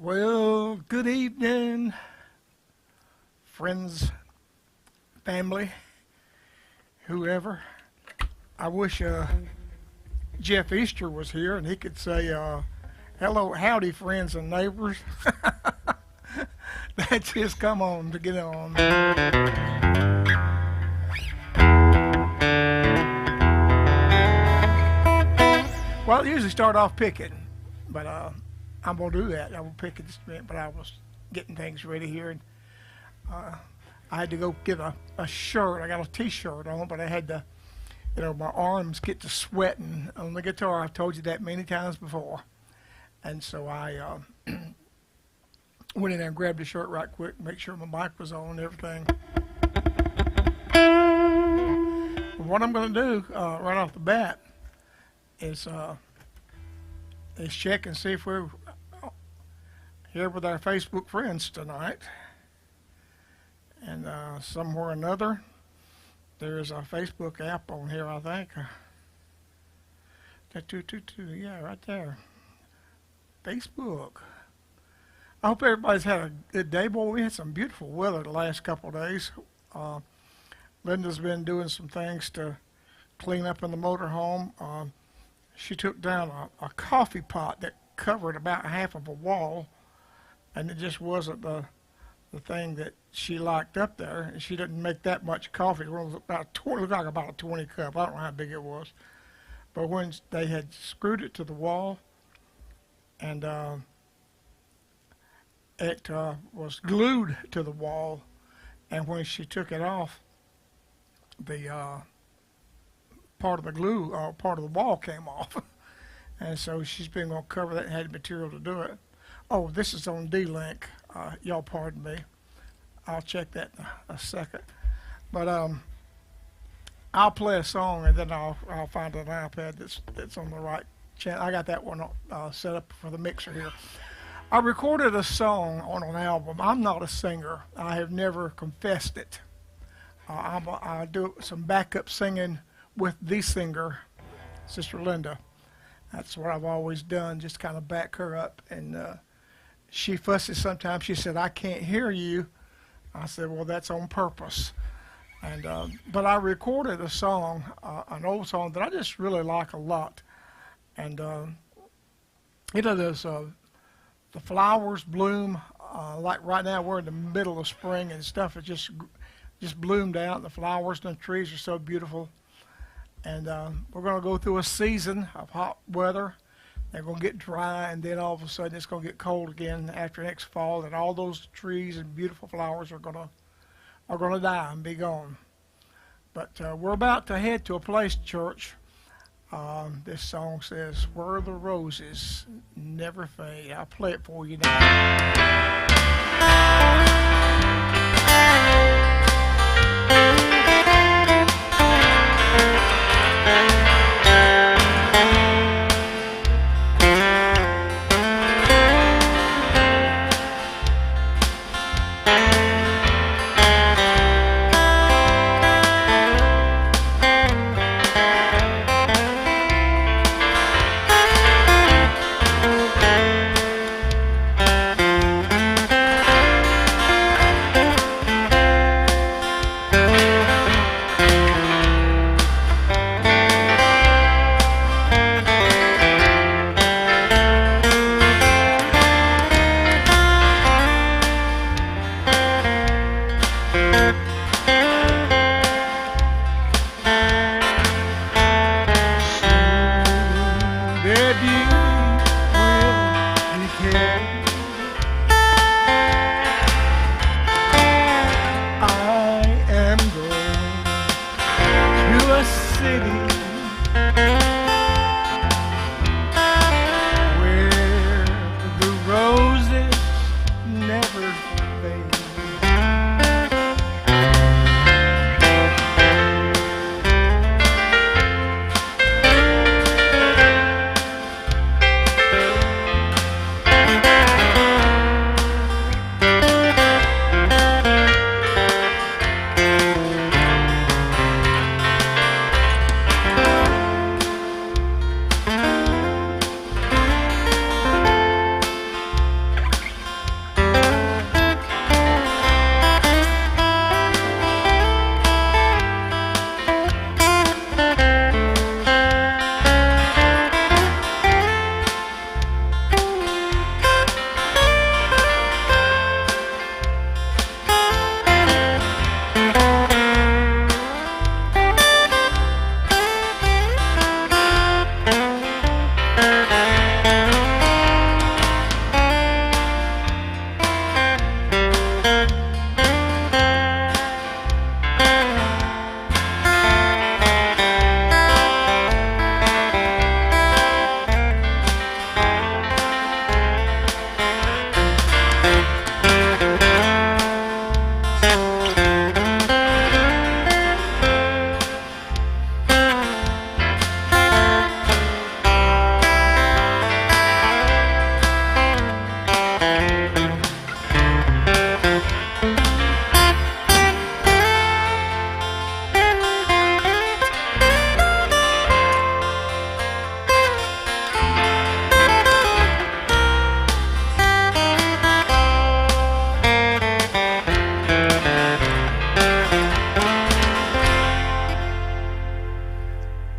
Well, good evening, friends, family, whoever. I wish Jeff Easter was here and he could say, hello, howdy, friends and neighbors. That's his come on to get on. Well, I usually start off picking, but I'm going to do that. I will pick it this minute, but I was getting things ready here. And I had to go get a shirt. I got a t-shirt on, but I had to, my arms get to sweating on the guitar. I've told you that many times before. And so I went in there and grabbed the shirt right quick, make sure my mic was on and everything. What I'm going to do right off the bat is check and see if we're here with our Facebook friends tonight. And somewhere or another, there's a Facebook app on here, I think. Yeah, right there. Facebook. I hope everybody's had a good day. Boy, we had some beautiful weather the last couple of days. Linda's been doing some things to clean up in the motorhome. She took down a coffee pot that covered about half of a wall, and it just wasn't the thing that she liked up there. And she didn't make that much coffee. It was like about a 20 cup. I don't know how big it was. But when they had screwed it to the wall, and it was glued to the wall, and when she took it off, the part of the glue, part of the wall came off. And so she's been going to cover that and had material to do it. Oh, this is on D-Link. Y'all pardon me. I'll check that in a second. But I'll play a song and then I'll find an iPad that's on the right channel. I got that one set up for the mixer here. I recorded a song on an album. I'm not a singer. I have never confessed it. I do some backup singing with the singer, Sister Linda. That's what I've always done, just kind of back her up. And she fusses sometimes. She said, I can't hear you. I said, well, that's on purpose. And but I recorded a song, an old song that I just really like a lot. And there's the flowers bloom, like right now we're in the middle of spring and stuff. It just bloomed out, and the flowers and the trees are so beautiful. And we're going to go through a season of hot weather. They're going to get dry, and then all of a sudden it's going to get cold again after next fall, and all those trees and beautiful flowers are going to die and be gone. But we're about to head to a place, church. This song says, "Where the roses never fade." I'll play it for you now.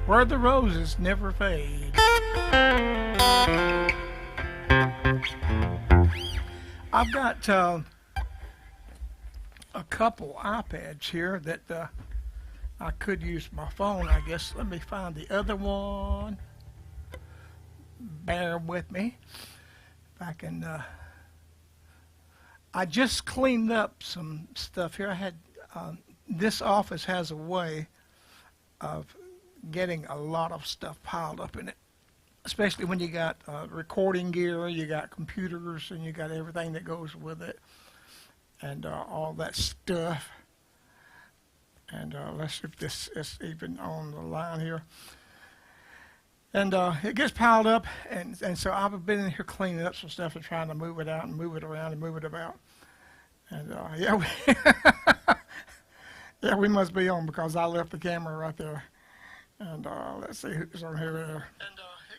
Where the roses never fade. I've got a couple iPads here that I could use my phone, I guess. Let me find the other one. Bear with me. If I can. I just cleaned up some stuff here. I had this office has a way of getting a lot of stuff piled up in it, especially when you got recording gear, you got computers, and you got everything that goes with it, and all that stuff. And let's see if this is even on the line here. And it gets piled up, and so I've been in here cleaning up some stuff and trying to move it out and move it around and move it about. And yeah, yeah, we must be on because I left the camera right there. And let's see who's on here. And it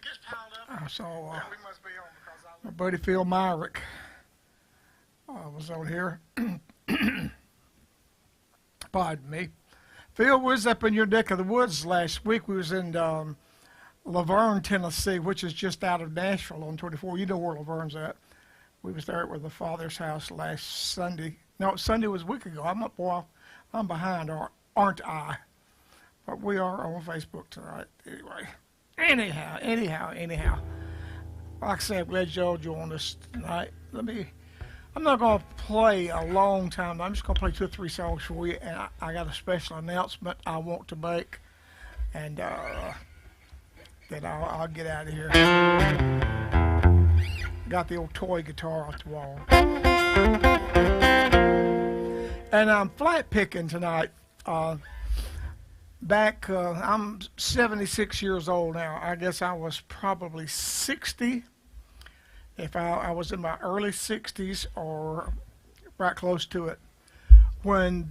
gets piled up. I saw yeah, we must be on because my buddy Phil Myrick was on here. Pardon me. Phil was up in your neck of the woods last week. We was in Laverne, Tennessee, which is just out of Nashville on 24. You know where Laverne's at. We was there at the father's house last Sunday. No, Sunday was a week ago. I'm up, boy, I'm behind, aren't I? But we are on Facebook tonight, anyway. Anyhow. Like I said, I'm glad y'all joined us tonight. I'm not going to play a long time. I'm just going to play 2 or 3 songs for you, and I got a special announcement I want to make, and then I'll get out of here. Got the old toy guitar off the wall. And I'm flat picking tonight. I'm 76 years old now. I guess I was probably 60 if I was in my early 60s or right close to it when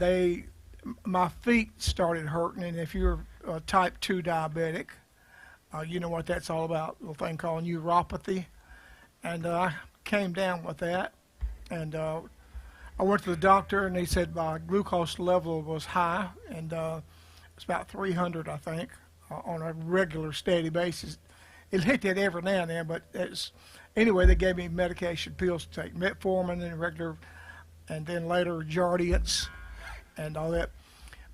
my feet started hurting. And if you're a type 2 diabetic, you know what that's all about, a little thing called neuropathy. And I came down with that. And I went to the doctor, and he said my glucose level was high, and it's about 300, I think, on a regular, steady basis. It hit that every now and then, but anyway, they gave me medication, pills to take, metformin and regular, and then later Jardiance and all that.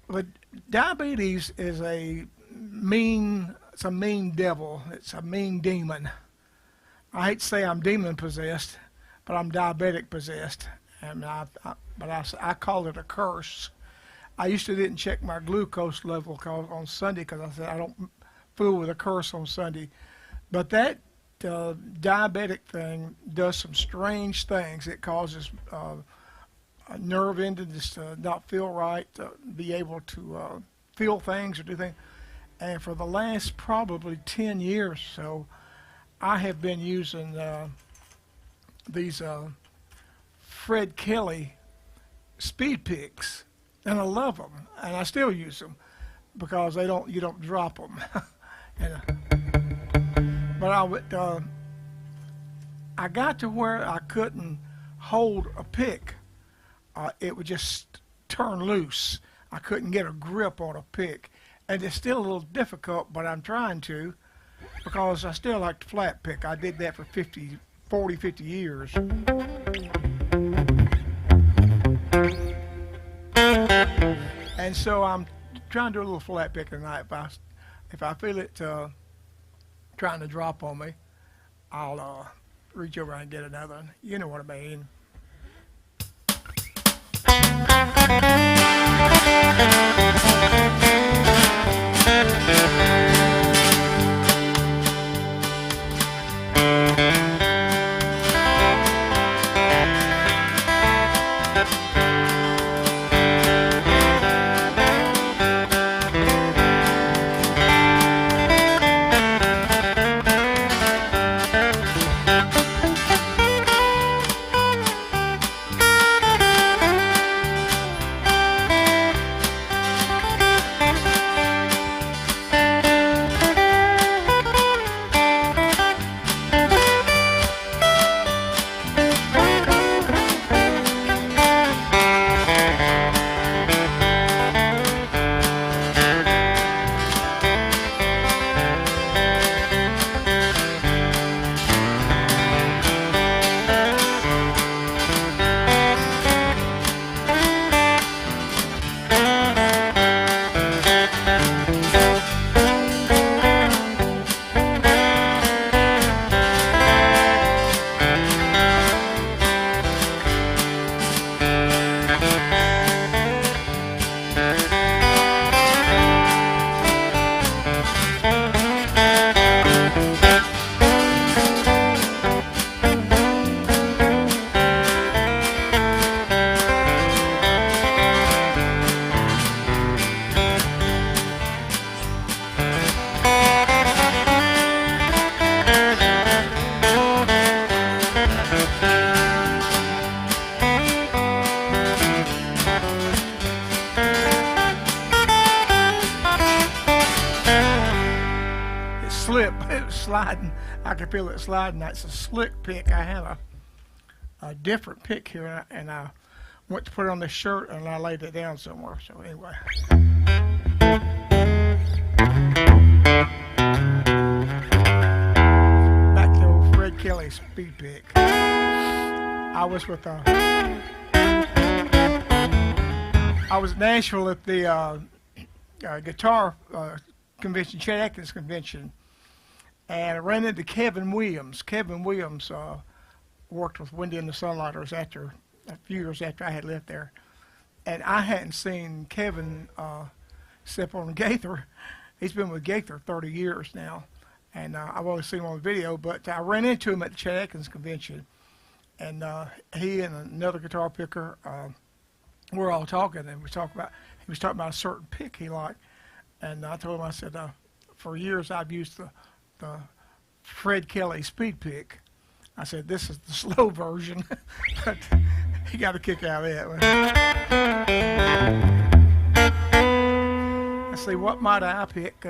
But diabetes is it's a mean devil. It's a mean demon. I hate to say I'm demon possessed, but I'm diabetic possessed, and I call it a curse. I used to didn't check my glucose level on Sunday because I said I don't fool with a curse on Sunday. But that diabetic thing does some strange things. It causes a nerve endings to not feel right, to be able to feel things or do things. And for the last probably 10 years or so, I have been using these Fred Kelly speed picks. And I love them, and I still use them because you don't drop them. But I got to where I couldn't hold a pick. It would just turn loose. I couldn't get a grip on a pick, and it's still a little difficult, but I'm trying to because I still like to flat pick. I did that for 50 years. And so I'm trying to do a little flat pick tonight. If I feel it trying to drop on me, I'll reach over and get another one. You know what I mean. it's sliding. I can feel it sliding. That's a slick pick. I have a different pick here, and I went to put it on this shirt, and I laid it down somewhere. So anyway. Back to old Fred Kelly speed pick. I was at Nashville at the guitar convention, Chet Atkins convention, and I ran into Kevin Williams. Kevin Williams worked with Wendy and the Sunlighters a few years after I had left there, and I hadn't seen Kevin except on Gaither. He's been with Gaither 30 years now, and I've only seen him on the video, but I ran into him at the Chet Atkins convention, and he and another guitar picker we're all talking, and he was talking about a certain pick he liked, and I told him, I said, for years I've used the Fred Kelly speed pick. I said, this is the slow version, but he got a kick out of that one. Let's see, what might I pick?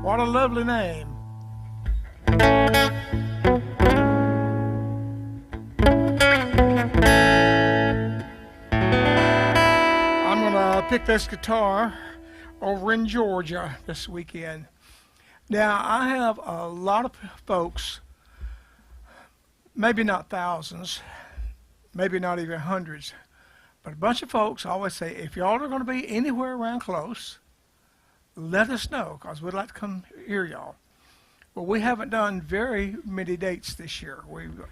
What a lovely name. I'm going to pick this guitar over in Georgia this weekend. Now, I have a lot of folks, maybe not thousands, maybe not even hundreds, but a bunch of folks always say, if y'all are going to be anywhere around close, let us know, because we'd like to come hear y'all. Well, we haven't done very many dates this year. We've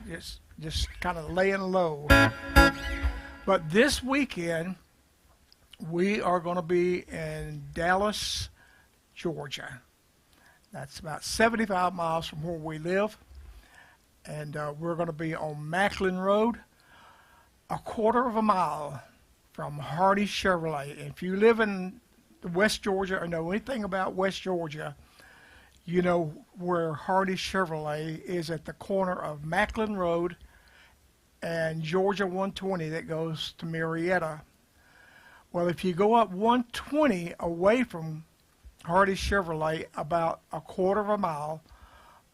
just kind of laying low. But this weekend, we are going to be in Dallas, Georgia. That's about 75 miles from where we live. And we're going to be on Macklin Road, a quarter of a mile from Hardy Chevrolet. If you live in West Georgia or know anything about West Georgia, you know where Hardy Chevrolet is, at the corner of Macklin Road and Georgia 120 that goes to Marietta. Well, if you go up 120 away from Hardy Chevrolet about a quarter of a mile,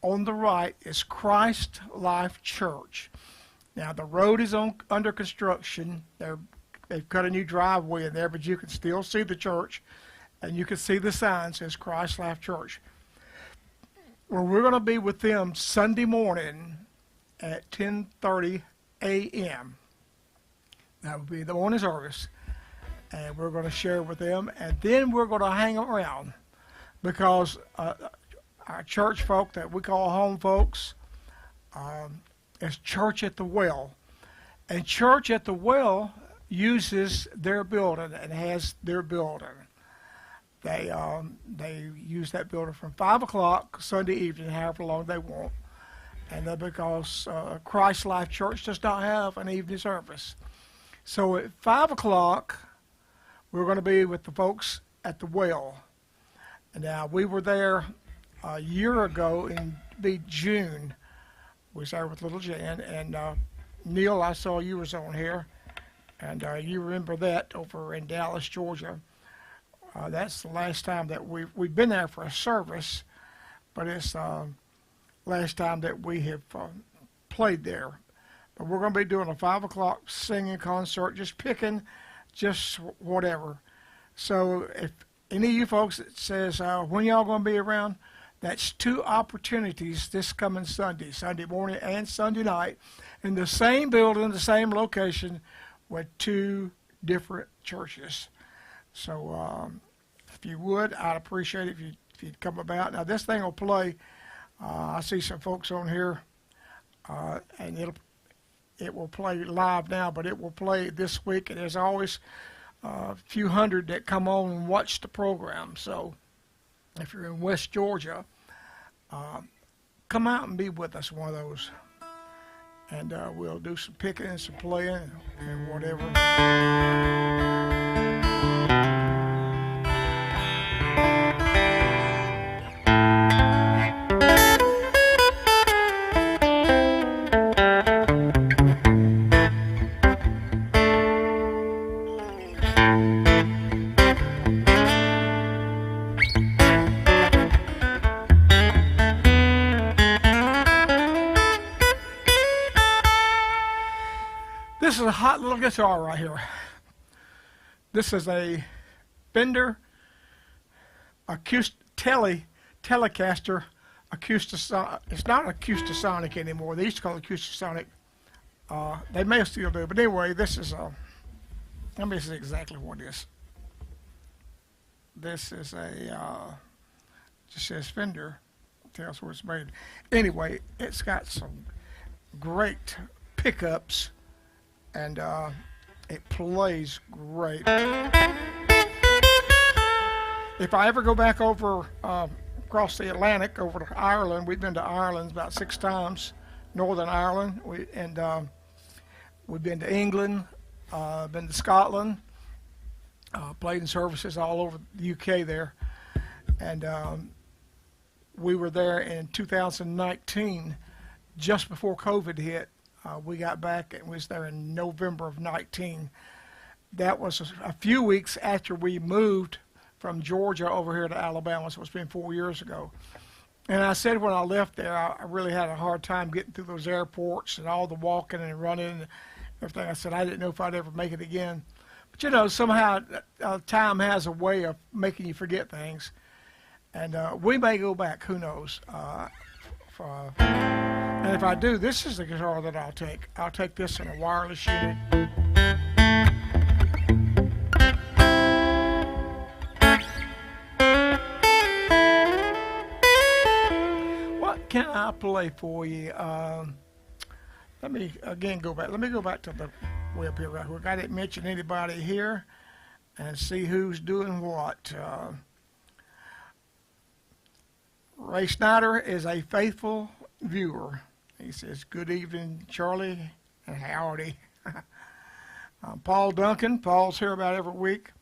on the right is Christ Life Church. Now, the road is under construction. They've cut a new driveway in there, but you can still see the church, and you can see the sign that says Christ Life Church. Well, we're going to be with them Sunday morning at 10:30 a.m. That will be the morning service, and we're going to share with them, and then we're going to hang around because our church folk that we call home folks is Church at the Well, and Church at the Well uses their building and has their building. They use that building from 5 o'clock Sunday evening, however long they want. And because Christ Life Church does not have an evening service. So at 5 o'clock, we're going to be with the folks at the Well. And now, we were there a year ago in June. We was there with little Jan. And Neil, I saw you was on here. And you remember that over in Dallas, Georgia. That's the last time that we've been there for a service, but it's last time that we have played there. But we're going to be doing a 5 o'clock singing concert, just picking, just whatever. So if any of you folks that says, when y'all going to be around, that's 2 opportunities this coming Sunday, Sunday morning and Sunday night, in the same building, the same location, with 2 different churches. So if you would, I'd appreciate it if you'd come about. Now, this thing will play. I see some folks on here, and it will play live now, but it will play this week. And there's always a few hundred that come on and watch the program. So if you're in West Georgia, come out and be with us one of those. And we'll do some picking and some playing and whatever. This is a hot little guitar right here. This is a Fender Telecaster Acoustasonic. It's not Acoustasonic anymore. They used to call it Acoustasonic. They may still do, but anyway, this is a. Let me see exactly what it is. This is a. Just says Fender. Tells where it's made. Anyway, it's got some great pickups. And it plays great. If I ever go back over across the Atlantic over to Ireland, we've been to Ireland about 6 times, Northern Ireland, we've been to England, been to Scotland, played in services all over the UK there, and we were there in 2019, just before COVID hit. We got back and was there in November of 19. That was a few weeks after we moved from Georgia over here to Alabama, so it's been 4 years ago. And I said when I left there, I really had a hard time getting through those airports and all the walking and running and everything. I said I didn't know if I'd ever make it again. But you know, somehow time has a way of making you forget things. And we may go back, who knows. And if I do, this is the guitar that I'll take. I'll take this in a wireless unit. What can I play for you? Let me again go back. Let me go back to the web here right quick. I didn't mention anybody here and see who's doing what. Ray Snyder is a faithful viewer. He says, good evening, Charlie, and howdy. Paul Duncan. Paul's here about every week.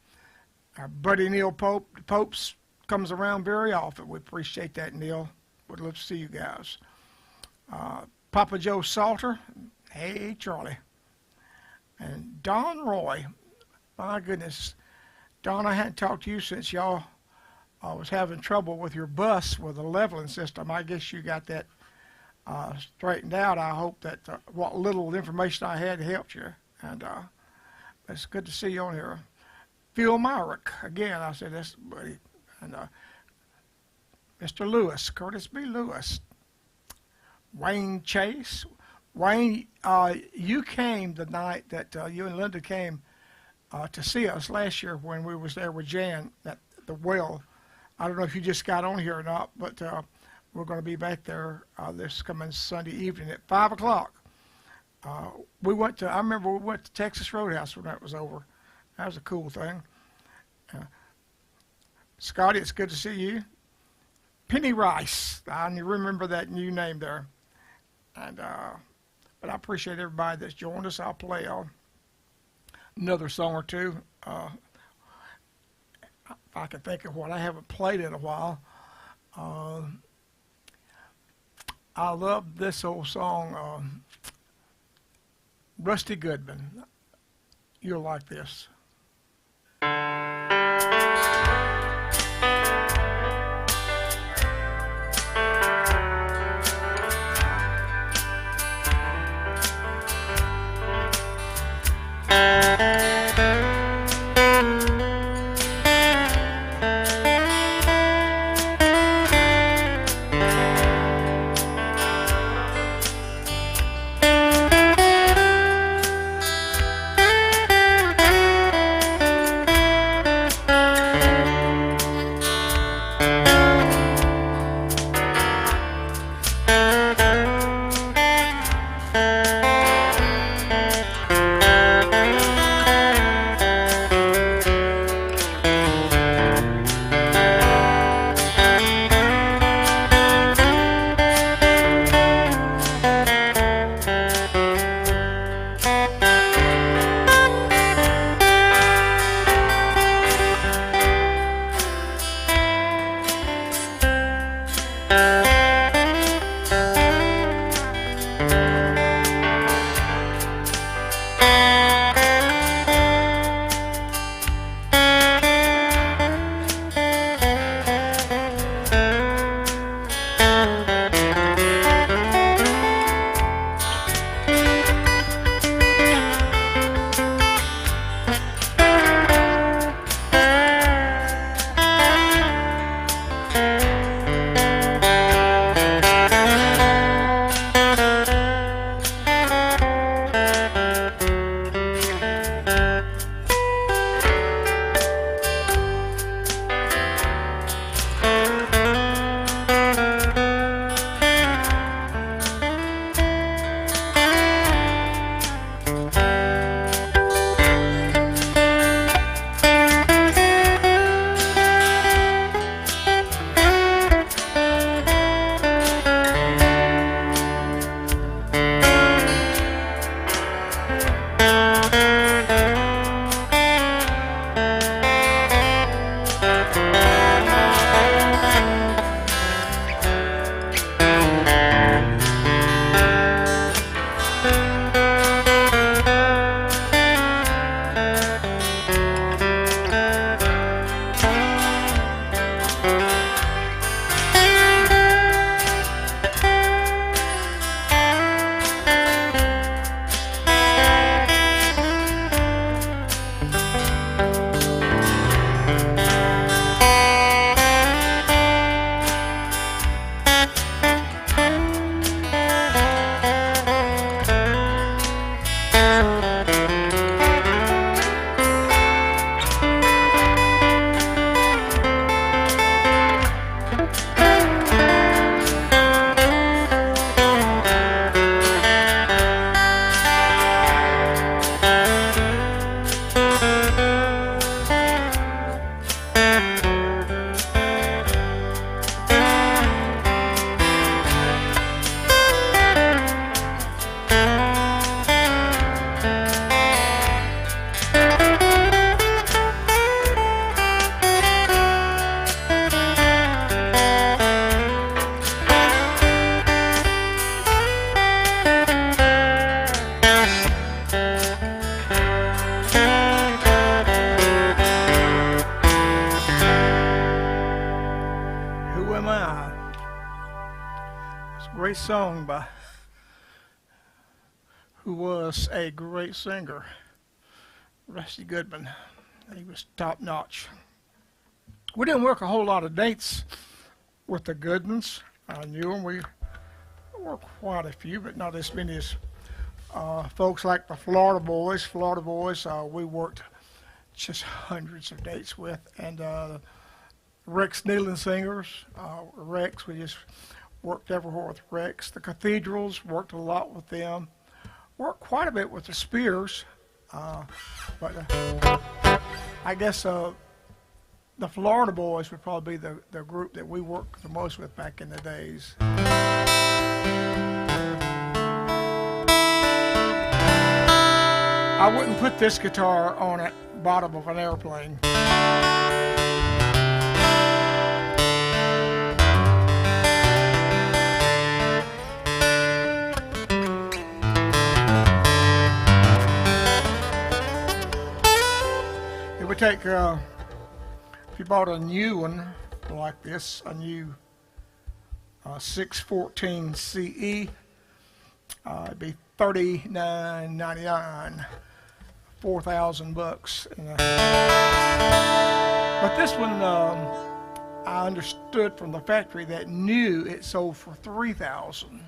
Our buddy Neil Popes comes around very often. We appreciate that, Neil. Would love to see you guys. Papa Joe Salter, Hey, Charlie. And Don Roy. My goodness. Don, I hadn't talked to you since y'all was having trouble with your bus with the leveling system. I guess you got that straightened out. I hope that what little information I had helped you. And it's good to see you on here. Phil Myrick. Again, I said this, buddy. And Mr. Lewis, Curtis B. Lewis. Wayne Chase. Wayne, you came the night that you and Linda came to see us last year when we was there with Jan at the well. I don't know if you just got on here or not, but we're going to be back there this coming Sunday evening at 5 o'clock. I remember we went to Texas Roadhouse when that was over. That was a cool thing. Scotty, it's good to see you. Penny Rice, I remember that new name there. And but I appreciate everybody that's joined us. I'll play another song or two. If I can think of what I haven't played in a while. I love this old song, Rusty Goodman. You'll like this. Who Am I? It's a great song by who was a great singer, Rusty Goodman. He was top notch. We didn't work a whole lot of dates with the Goodmans. I knew them. We worked quite a few, but not as many as folks like the Florida Boys. We worked just hundreds of dates with. And Rex Nealon Singers, Rex, we just worked everywhere with Rex. The Cathedrals, worked a lot with them. Worked quite a bit with the Spears. But I guess the Florida Boys would probably be the group that we worked the most with back in the days. I wouldn't put this guitar on the bottom of an airplane. It would take, if you bought a new one like this, a new 614 CE, it'd be $39.99, $4,000. But this one, I understood from the factory that new it sold for $3,000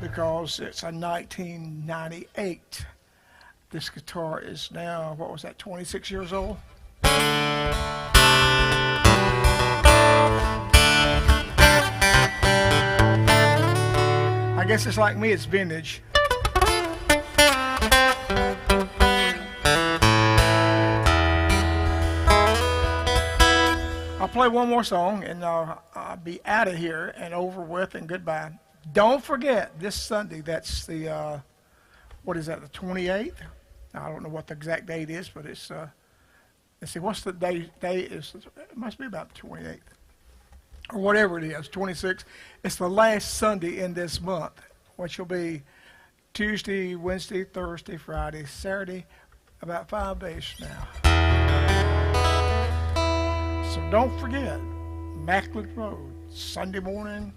because it's a 1998. This guitar is now, what was that, 26 years old? I guess it's like me, it's vintage. I'll play one more song and I'll be out of here and over with and goodbye. Don't forget, this Sunday, that's the, what is that, the 28th? I don't know what the exact date is, but it's, let's see, what's the day is, it must be about the 28th. Or whatever it is, 26. It's the last Sunday in this month, which will be Tuesday, Wednesday, Thursday, Friday, Saturday, about 5 days from now. So don't forget, Immaculate Road, Sunday morning.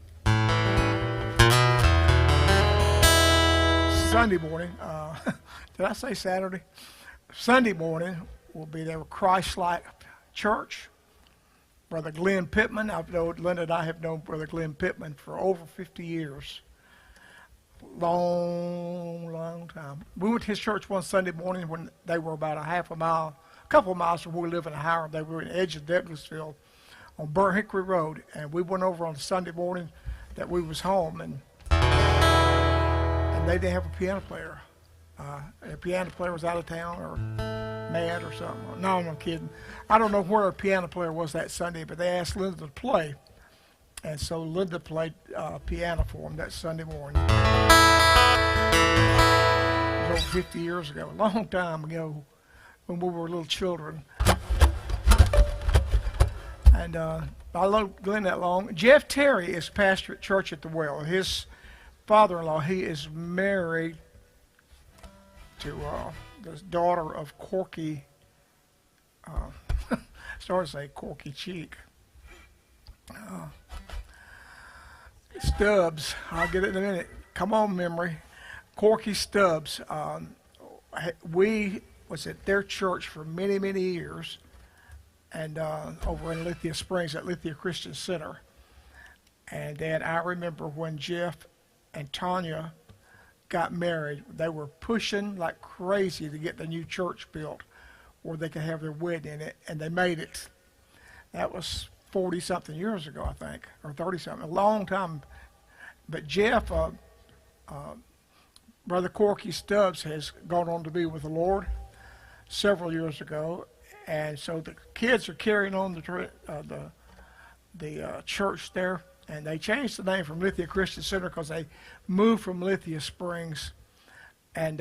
Did I say Saturday? Sunday morning, we'll be there with Christ-like Church. Brother Glenn Pittman, Linda and I have known Brother Glenn Pittman for over 50 years. Long time. We went to his church one Sunday morning when they were about a couple of miles from where we live in Howard. They were in the edge of Douglasville on Burnt Hickory Road. And we went over on Sunday morning that we was home, and they didn't have a piano player. The piano player was out of town or mad or something. No, I'm kidding. I don't know where a piano player was that Sunday, but they asked Linda to play. And so Linda played piano for them that Sunday morning. It was over 50 years ago, a long time ago when we were little children. And I loved Glenn that long. Jeff Terry is pastor at Church at the Well. His father-in-law, he is married to the daughter of Corky, started to say Corky Cheek. Stubbs, I'll get it in a minute. Come on, memory. Corky Stubbs. We was at their church for many, many years, and over in Lithia Springs at Lithia Christian Center. And then I remember when Jeff and Tanya got married, they were pushing like crazy to get the new church built where they could have their wedding in it, and they made it. That was 40-something years ago, I think, or 30-something, a long time. But Jeff, Brother Corky Stubbs, has gone on to be with the Lord several years ago, and so the kids are carrying on the church there. And they changed the name from Lithia Christian Center because they moved from Lithia Springs. And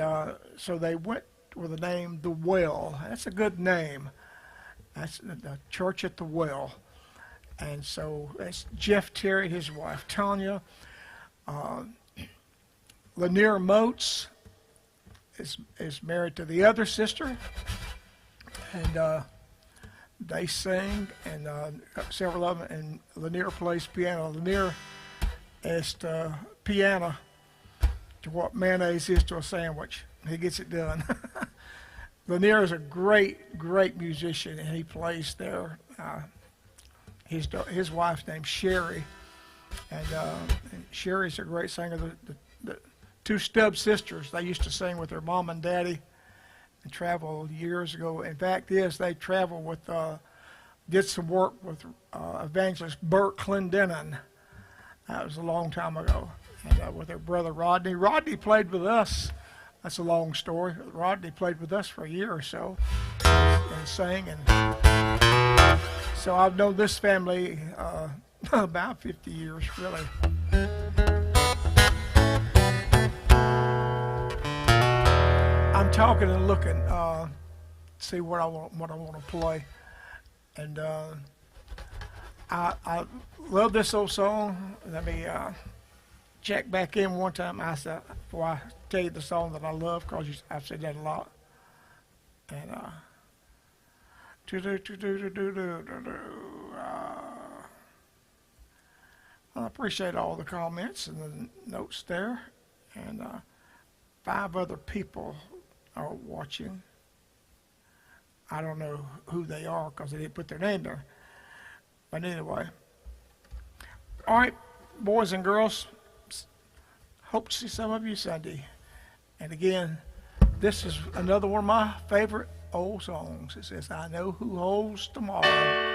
so they went with the name The Well. That's a good name. That's the Church at the Well. And so that's Jeff Terry, his wife Tanya. Lanier Moats is married to the other sister. And They sing, and several of them, and Lanier plays piano. Lanier is piano to what mayonnaise is to a sandwich. He gets it done. Lanier is a great, great musician, and he plays there. His wife's name's Sherry, and Sherry's a great singer. The two Stubb sisters, they used to sing with their mom and daddy and travel years ago. In fact, they traveled with, did some work with evangelist Burt Clendenin. That was a long time ago. And with their brother Rodney. Rodney played with us. That's a long story. Rodney played with us for a year or so and sang. And so I've known this family about 50 years, really. I'm talking and looking, see what I want to play, and I love this old song. Let me check back in one time. I said before I tell you the song that I love, because I've said that a lot. And I appreciate all the comments and the notes there, and 5 other people are watching. I don't know who they are because they didn't put their name there. But anyway. All right, boys and girls. Hope to see some of you Sunday. And again, this is another one of my favorite old songs. It says, I know who holds tomorrow.